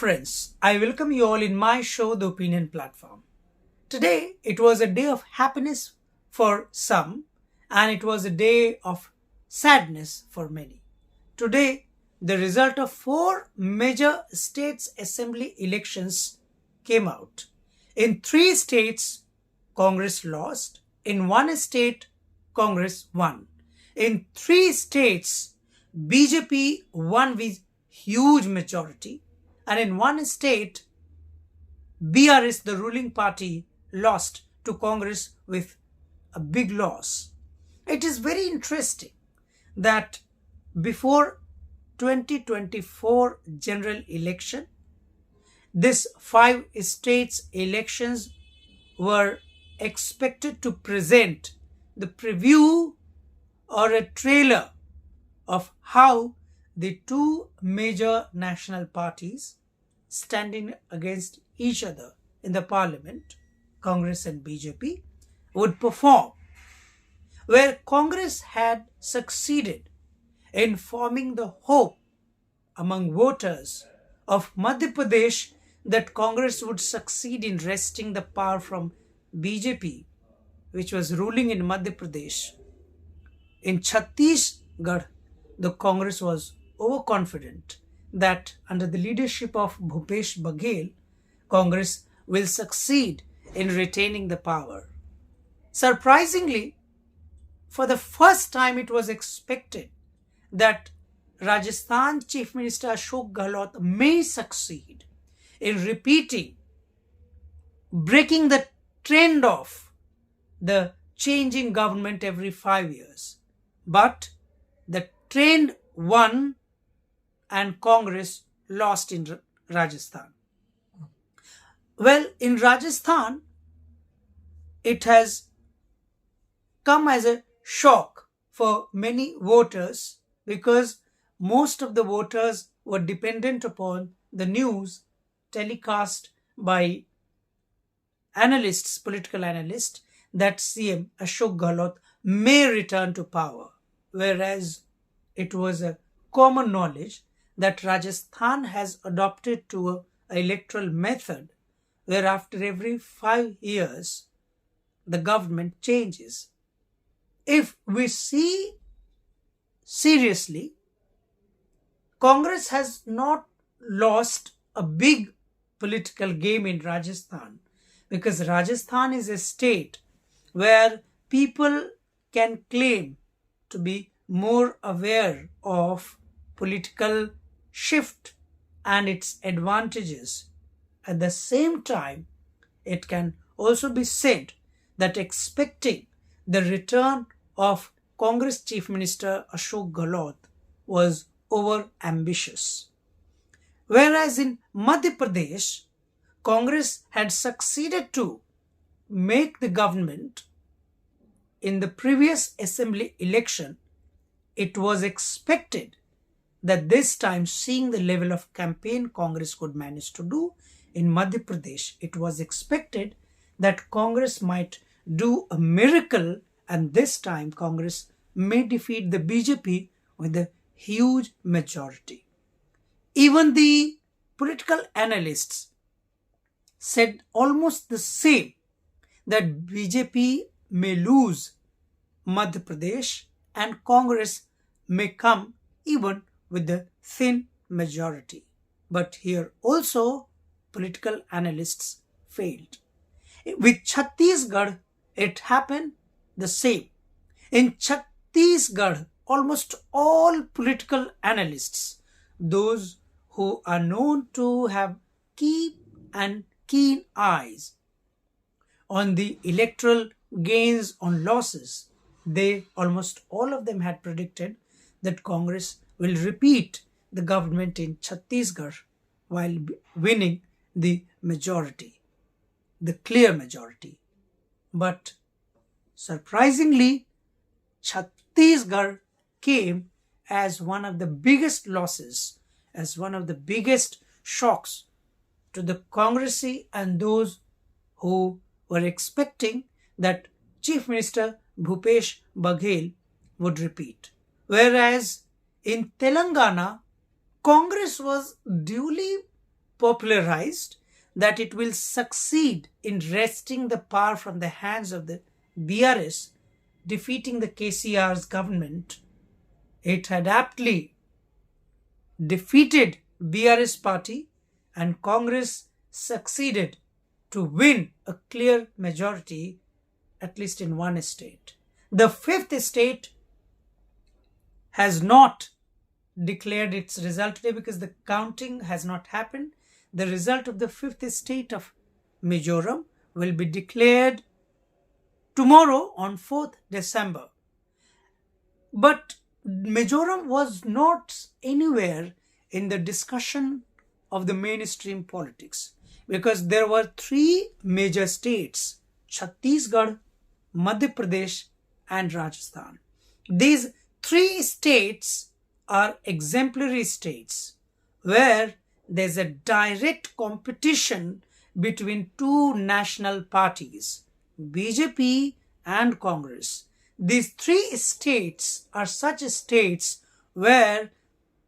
friends, I welcome you all in my show, The Opinion Platform. Today, it was a day of happiness for some and it was a day of sadness for many. Today, the result of four major states assembly elections came out. In three states, Congress lost. In one state, Congress won. In three states, BJP won with huge majority. And in one state, BRS, the ruling party, lost to Congress with a big loss. It is very interesting that before 2024 general election, this five states elections were expected to present the preview or a trailer of how the two major national parties standing against each other in the parliament, Congress and BJP, would perform. Where Congress had succeeded in forming the hope among voters of Madhya Pradesh that Congress would succeed in wresting the power from BJP, which was ruling in Madhya Pradesh. In Chhattisgarh, the Congress was overconfident that under the leadership of Bhupesh Baghel, Congress will succeed in retaining the power. Surprisingly, for the first time it was expected that Rajasthan Chief Minister Ashok Gehlot may succeed in breaking the trend of the changing government every 5 years. But the trend won and Congress lost in Rajasthan. Well, in Rajasthan, it has come as a shock for many voters because most of the voters were dependent upon the news telecast by analysts, political analysts, that CM Ashok Gehlot may return to power, whereas it was a common knowledge that Rajasthan has adopted to an electoral method where after every 5 years the government changes. If we see seriously, Congress has not lost a big political game in Rajasthan because Rajasthan is a state where people can claim to be more aware of political shift and its advantages. At the same time, it can also be said that expecting the return of Congress Chief Minister Ashok Gehlot was over ambitious. Whereas in Madhya Pradesh, Congress had succeeded to make the government in the previous assembly election, it was expected that this time, seeing the level of campaign Congress could manage to do in Madhya Pradesh, it was expected that Congress might do a miracle and this time Congress may defeat the BJP with a huge majority. Even the political analysts said almost the same, that BJP may lose Madhya Pradesh and Congress may come even with a thin majority. But here also political analysts failed. With Chhattisgarh, it happened the same. In Chhattisgarh, almost all political analysts, those who are known to have keen eyes on the electoral gains on losses, they almost all of them had predicted that Congress will repeat the government in Chhattisgarh while winning the majority, the clear majority. But surprisingly, Chhattisgarh came as one of the biggest losses, as one of the biggest shocks to the Congressy and those who were expecting that Chief Minister Bhupesh Baghel would repeat. Whereas in Telangana, Congress was duly popularized that it will succeed in wresting the power from the hands of the BRS, defeating the KCR's government. It had aptly defeated BRS party, and Congress succeeded to win a clear majority, at least in one state. The fifth state has not declared its result today because the counting has not happened. The result of the fifth state of Mizoram will be declared tomorrow on 4th December. But Mizoram was not anywhere in the discussion of the mainstream politics because there were three major states: Chhattisgarh, Madhya Pradesh and Rajasthan. These three states are exemplary states where there's a direct competition between two national parties, BJP and Congress. These three states are such states where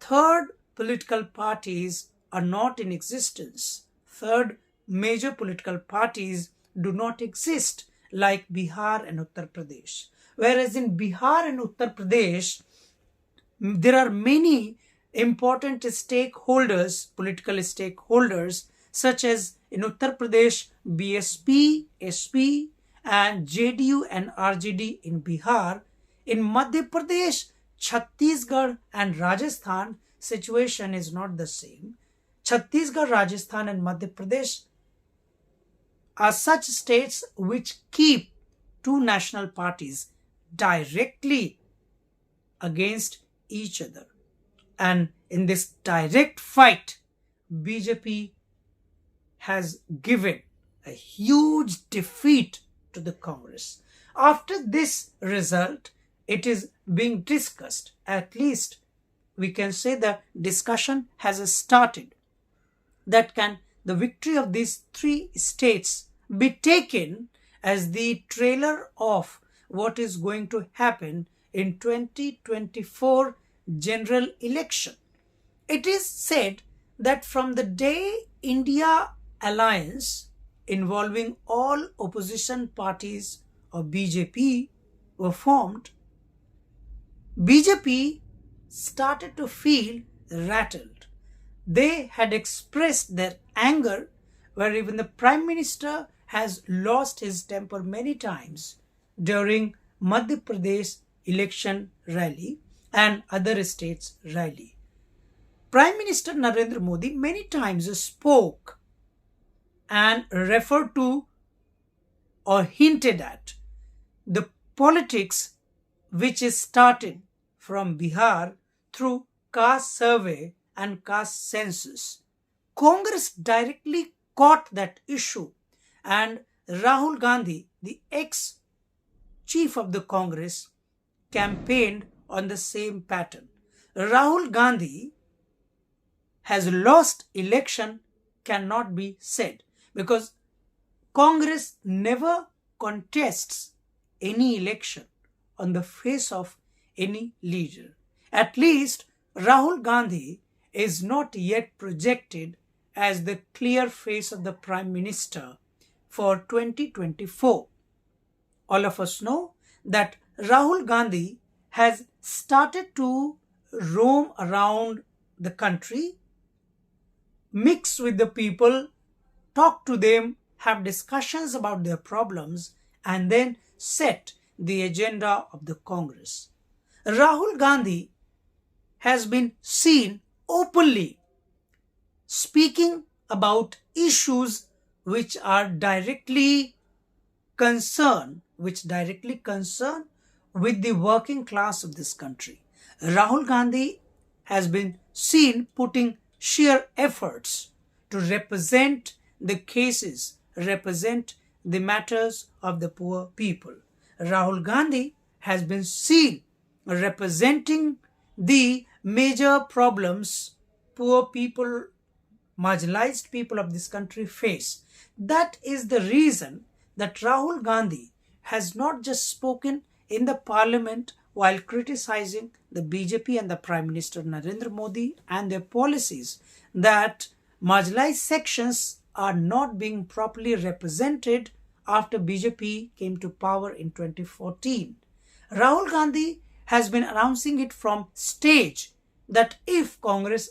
third political parties are not in existence. Third major political parties do not exist, like Bihar and Uttar Pradesh. Whereas in Bihar and Uttar Pradesh, there are many important stakeholders, political stakeholders, such as in Uttar Pradesh, BSP, SP, and JDU and RJD in Bihar. In Madhya Pradesh, Chhattisgarh and Rajasthan, situation is not the same. Chhattisgarh, Rajasthan and Madhya Pradesh are such states which keep two national parties directly against each other. And in this direct fight, BJP has given a huge defeat to the Congress. After this result, it is being discussed. At least we can say the discussion has started. That can the victory of these three states be taken as the trailer of what is going to happen in 2024 general election. It is said that from the day India alliance involving all opposition parties of BJP were formed, BJP started to feel rattled. They had expressed their anger, where even the Prime Minister has lost his temper many times during Madhya Pradesh election rally and other states rally. Prime Minister Narendra Modi many times spoke and referred to or hinted at the politics which is started from Bihar through caste survey and caste census. Congress directly caught that issue, and Rahul Gandhi, the ex-chief of the Congress, campaigned on the same pattern. Rahul Gandhi has lost election cannot be said because Congress never contests any election on the face of any leader. At least Rahul Gandhi is not yet projected as the clear face of the Prime Minister for 2024. All of us know that Rahul Gandhi has started to roam around the country, mix with the people, talk to them, have discussions about their problems, and then set the agenda of the Congress. Rahul Gandhi has been seen openly speaking about issues which directly concern with the working class of this country. Rahul Gandhi has been seen putting sheer efforts to represent the cases, represent the matters of the poor people. Rahul Gandhi has been seen representing the major problems poor people, marginalized people of this country face. That is the reason that Rahul Gandhi has not just spoken in the parliament while criticizing the BJP and the Prime Minister Narendra Modi and their policies, that marginalized sections are not being properly represented after BJP came to power in 2014. Rahul Gandhi has been announcing it from stage that if Congress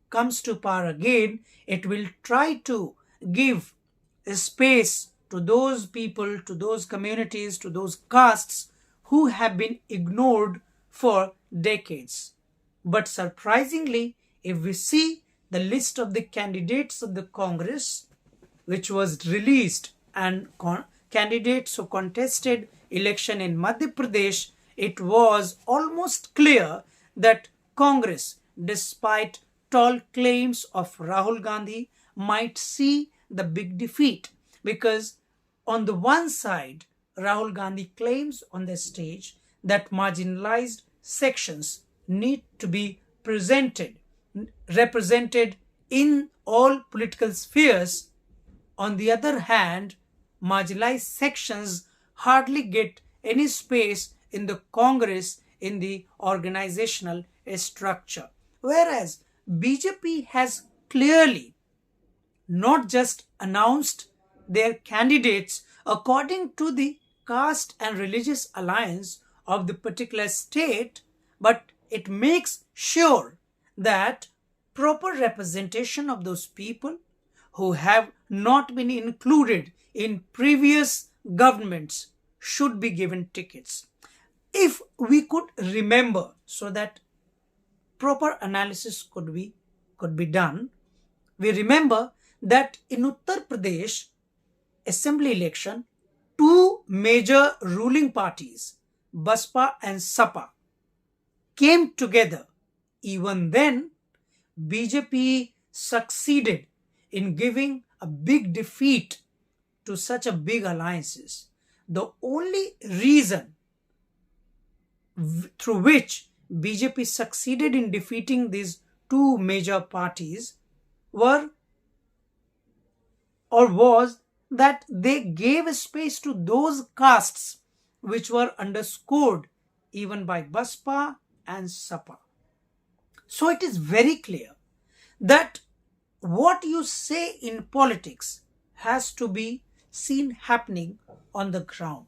comes to power again, it will try to give a space to those people, to those communities, to those castes who have been ignored for decades. But surprisingly, if we see the list of the candidates of the Congress, which was released, and candidates who contested election in Madhya Pradesh, it was almost clear that Congress, despite tall claims of Rahul Gandhi, might see the big defeat, because on the one side, Rahul Gandhi claims on the stage that marginalized sections need to be represented in all political spheres. On the other hand, marginalized sections hardly get any space in the Congress in the organizational structure. Whereas BJP has clearly not just announced their candidates according to the caste and religious alliance of the particular state, but it makes sure that proper representation of those people who have not been included in previous governments should be given tickets. If we could remember, so that proper analysis could be done, we remember that in Uttar Pradesh assembly election, two major ruling parties, Baspa and Sapa, came together. Even then, BJP succeeded in giving a big defeat to such a big alliances. The only reason through which BJP succeeded in defeating these two major parties was that they gave a space to those castes which were underscored even by Baspa and Sapa. So it is very clear that what you say in politics has to be seen happening on the ground.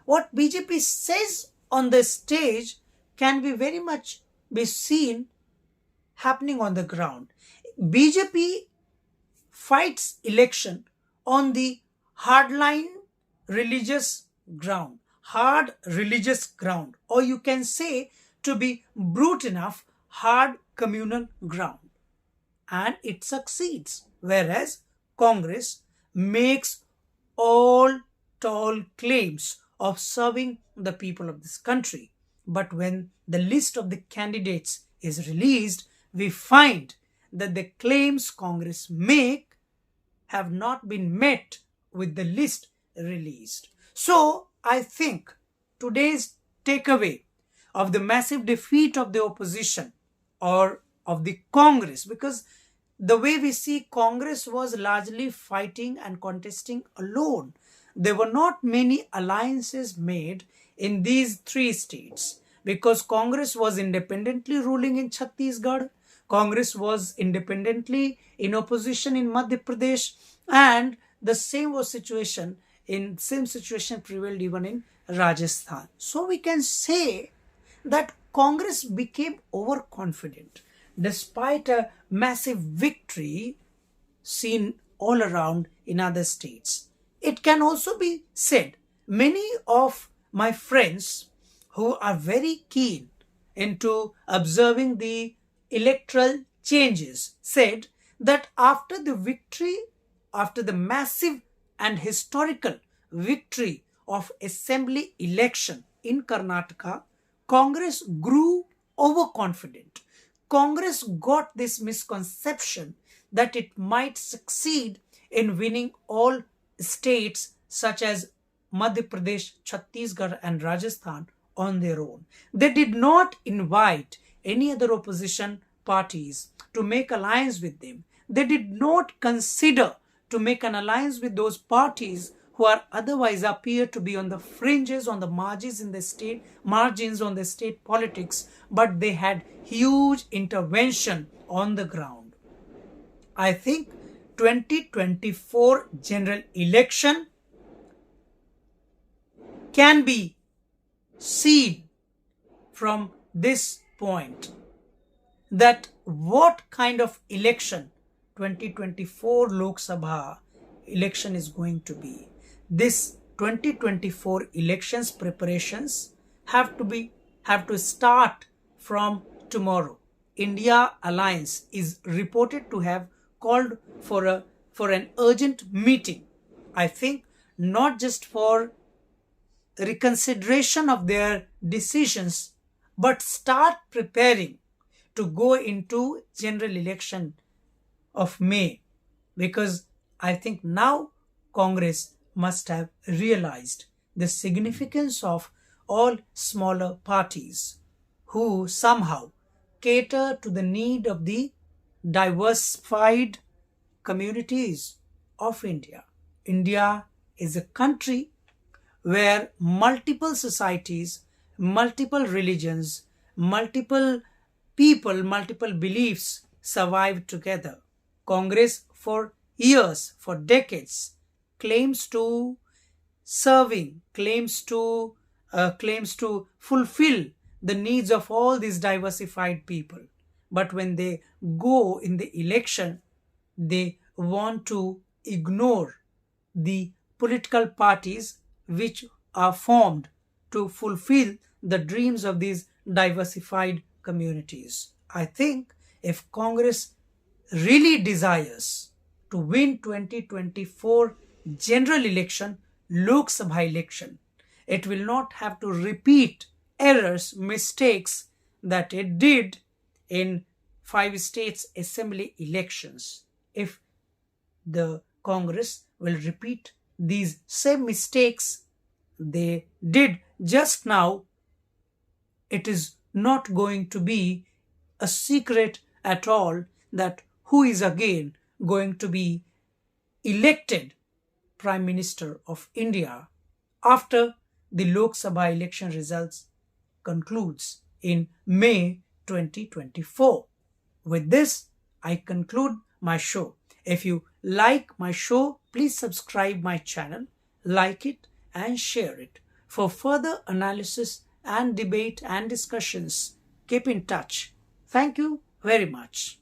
What BJP says on the stage can be very much be seen happening on the ground. BJP fights election on the hardline religious ground, hard religious ground, or you can say, to be brute enough, hard communal ground. And it succeeds. Whereas Congress makes all tall claims of serving the people of this country. But when the list of the candidates is released, we find that the claims Congress make have not been met with the list released. So I think today's takeaway of the massive defeat of the opposition or of the Congress, because the way we see Congress was largely fighting and contesting alone. There were not many alliances made in these three states, because Congress was independently ruling in Chhattisgarh, Congress was independently in opposition in Madhya Pradesh, and the same situation prevailed even in Rajasthan. So we can say that Congress became overconfident despite a massive victory seen all around in other states. It can also be said many of my friends who are very keen into observing the electoral changes said that after the victory, after the massive and historical victory of assembly election in Karnataka, Congress grew overconfident. Congress got this misconception that it might succeed in winning all states such as Madhya Pradesh, Chhattisgarh and Rajasthan on their own. They did not invite any other opposition parties to make alliance with them. They did not consider to make an alliance with those parties who are otherwise appear to be on the fringes, on the margins on the state politics, but they had huge intervention on the ground. I think 2024 general election can be seen from this point, that what kind of election 2024 Lok Sabha election is going to be. This 2024 elections preparations have to start from tomorrow. India Alliance is reported to have called for an urgent meeting. I think not just for reconsideration of their decisions, but start preparing to go into general election of May, because I think now Congress must have realized the significance of all smaller parties who somehow cater to the need of the diversified communities of India. India is a country where multiple societies, multiple religions, multiple people, multiple beliefs survive together. Congress for years, for decades, claims to fulfill the needs of all these diversified people. But when they go in the election, they want to ignore the political parties which are formed to fulfill the dreams of these diversified communities. I think if Congress really desires to win 2024 general election, Lok Sabha election, it will not have to repeat errors, mistakes that it did in 5 states assembly elections. If the Congress will repeat these same mistakes they did just now, it is not going to be a secret at all that who is again going to be elected Prime Minister of India after the Lok Sabha election results concludes in May 2024. With this, I conclude my show. If you like my show, please subscribe my channel, like it and share it. For further analysis and debate and discussions, keep in touch. Thank you very much.